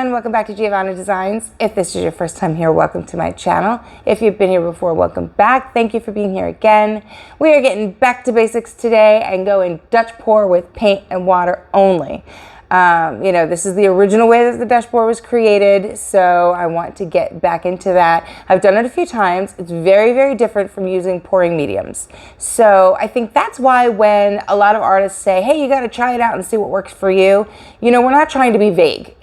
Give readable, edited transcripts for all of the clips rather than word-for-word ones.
everyone, welcome back to Giovanna Designs. If this is your first time here, welcome to my channel. If you've been here before, welcome back. Thank you for being here again. We are getting back to basics today and going Dutch pour with paint and water only. You know, this is the original way that the Dutch pour was created, so I want to get back into that. I've done it a few times. It's very, very different from using pouring mediums. So I think that's why when a lot of artists say, hey, you got to try it out and see what works for you, you know, we're not trying to be vague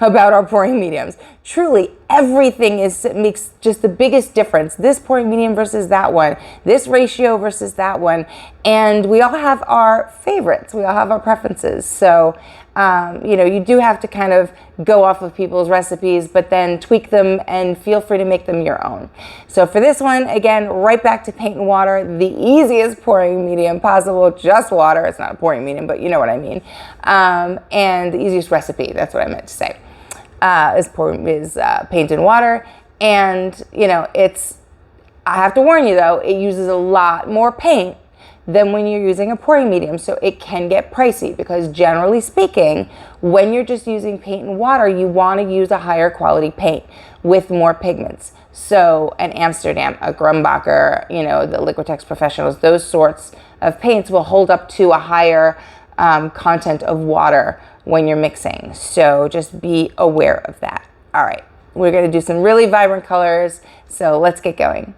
about our pouring mediums. Truly, everything makes just the biggest difference. This pouring medium versus that one, this ratio versus that one. And we all have our favorites. We all have our preferences. So, you know, you do have to kind of go off of people's recipes, but then tweak them and feel free to make them your own. So for this one, again, right back to paint and water, the easiest pouring medium possible, just water. It's not a pouring medium, but you know what I mean. And the easiest recipe, that's what I meant to say. Is paint and water. And you know, I have to warn you though, it uses a lot more paint than when you're using a pouring medium, so it can get pricey because generally speaking, when you're just using paint and water, you want to use a higher quality paint with more pigments. So an Amsterdam, a Grumbacher, you know, the Liquitex Professionals, those sorts of paints will hold up to a higher content of water when you're mixing. So just be aware of that. All right, we're gonna do some really vibrant colors, so let's get going.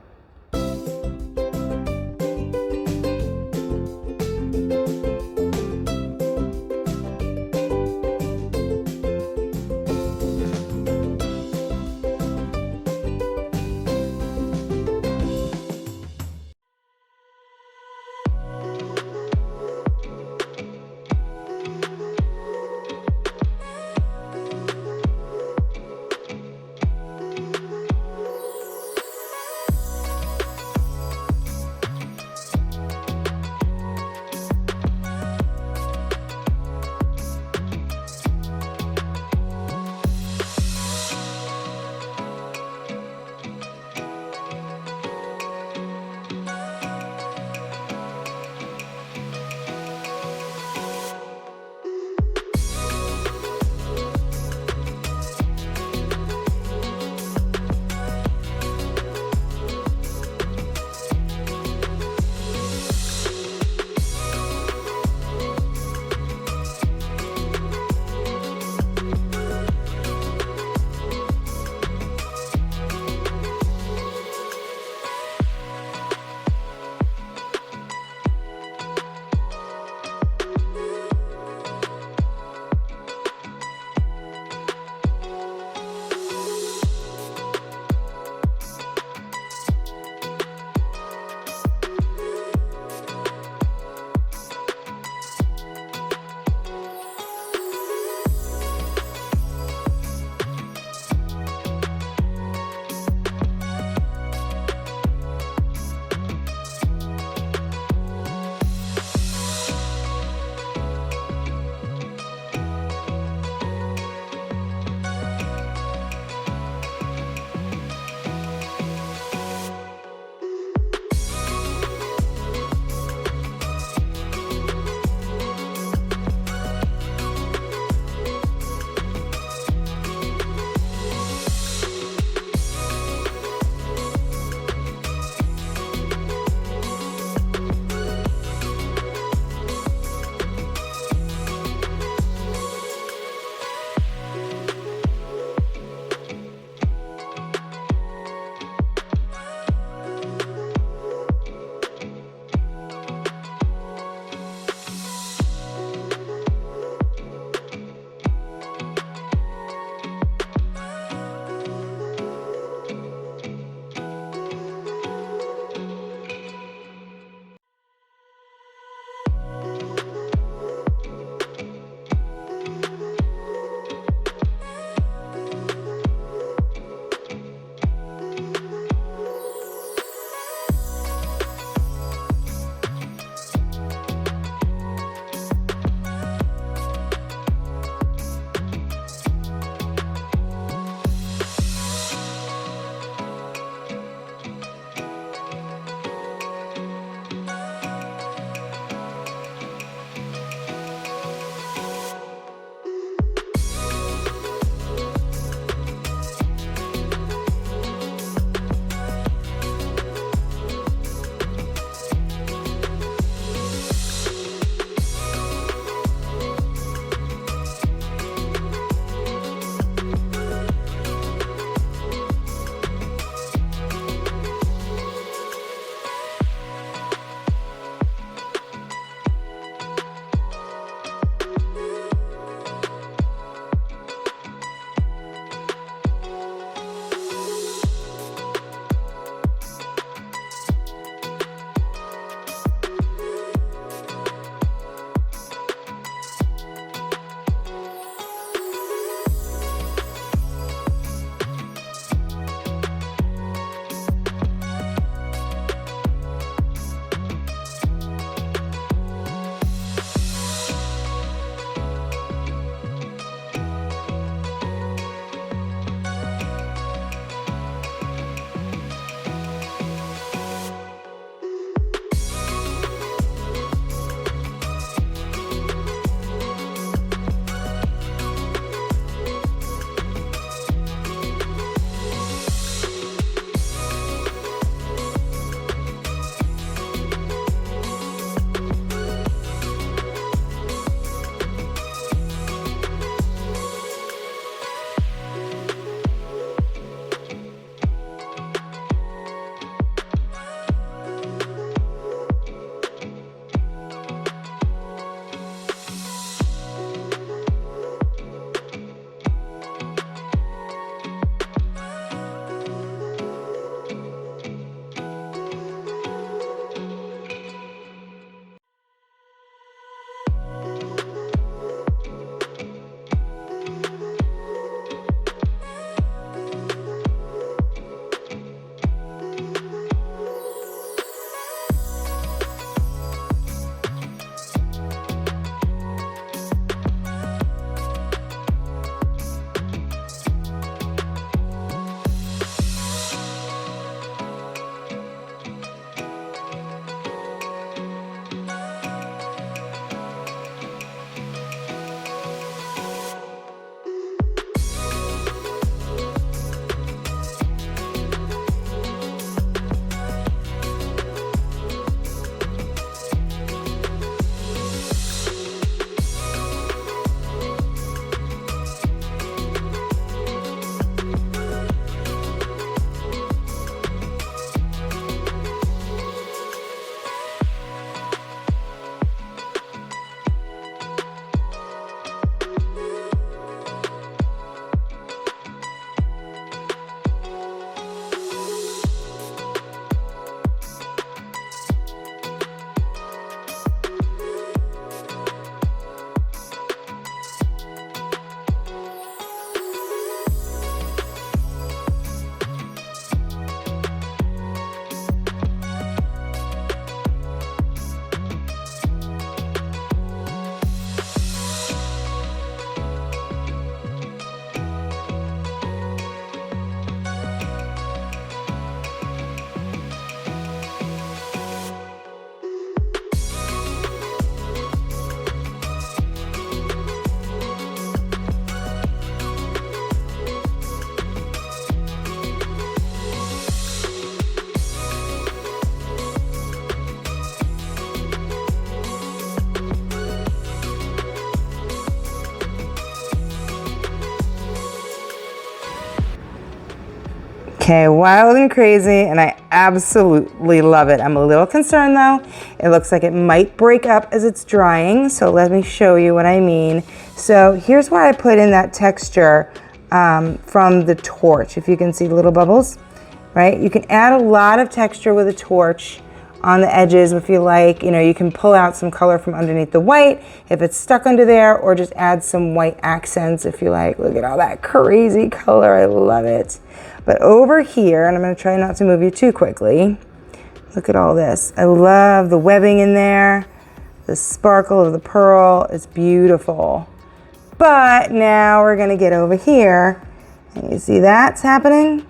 Okay, wild and crazy, and I absolutely love it. I'm a little concerned though. It looks like it might break up as it's drying, so let me show you what I mean. So here's why I put in that texture from the torch. If you can see little bubbles, right? You can add a lot of texture with a torch on the edges if you like. You know, you can pull out some color from underneath the white if it's stuck under there, or just add some white accents if you like. Look at all that crazy color, I love it. But over here, and I'm going to try not to move you too quickly, look at all this. I love the webbing in there, the sparkle of the pearl, it's beautiful. But now we're going to get over here, and you see that's happening?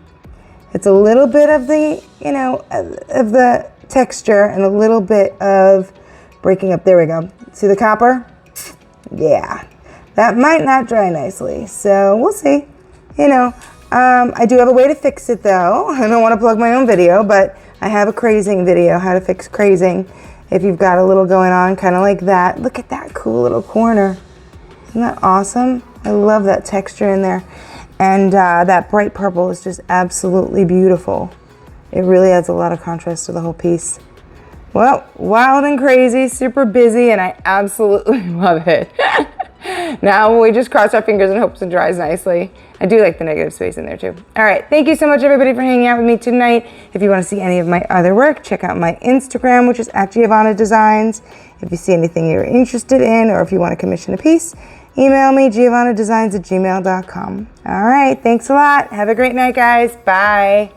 It's a little bit of the, you know, of the texture and a little bit of breaking up. There we go. See the copper? Yeah, that might not dry nicely, so we'll see. You know, I do have a way to fix it though. I don't want to plug my own video, but I have a crazing video, how to fix crazing if you've got a little going on, kind of like that. Look at that cool little corner. Isn't that awesome? I love that texture in there. And that bright purple is just absolutely beautiful. It really adds a lot of contrast to the whole piece. Well, wild and crazy, super busy, and I absolutely love it. Now we just cross our fingers and hope it dries nicely. I do like the negative space in there too. All right, thank you so much everybody for hanging out with me tonight. If you want to see any of my other work, check out my Instagram, which is @Giovanna Designs. If you see anything you're interested in, or if you want to commission a piece, email me, giovannadesigns@gmail.com. All right, thanks a lot. Have a great night, guys. Bye.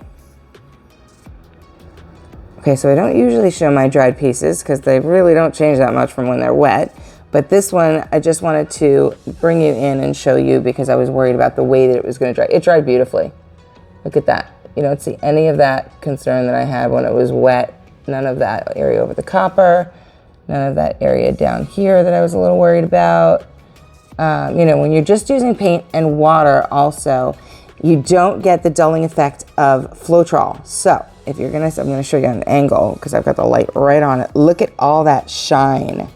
Okay, so I don't usually show my dried pieces because they really don't change that much from when they're wet. But this one, I just wanted to bring you in and show you because I was worried about the way that it was going to dry. It dried beautifully. Look at that. You don't see any of that concern that I had when it was wet. None of that area over the copper. None of that area down here that I was a little worried about. You know, when you're just using paint and water also, you don't get the dulling effect of Floetrol. So if you're gonna, I'm gonna show you an angle because I've got the light right on it. Look at all that shine.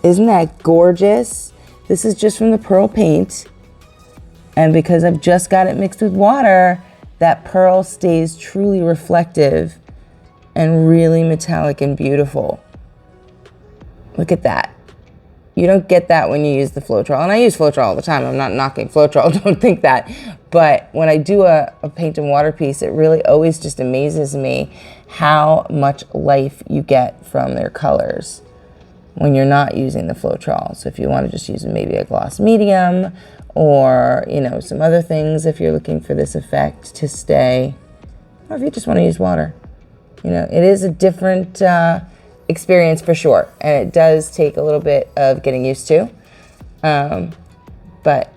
Isn't that gorgeous? This is just from the pearl paint. And because I've just got it mixed with water, that pearl stays truly reflective and really metallic and beautiful. Look at that. You don't get that when you use the Floetrol. And I use Floetrol all the time. I'm not knocking Floetrol, don't think that. But when I do a paint and water piece, it really always just amazes me how much life you get from their colors when you're not using the Floetrol. So if you want to just use maybe a gloss medium or, you know, some other things if you're looking for this effect to stay, or if you just want to use water. You know, it is a different experience for sure, and it does take a little bit of getting used to, but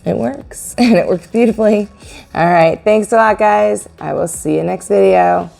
it works, and it works beautifully. All right, thanks a lot, guys. I will see you next video.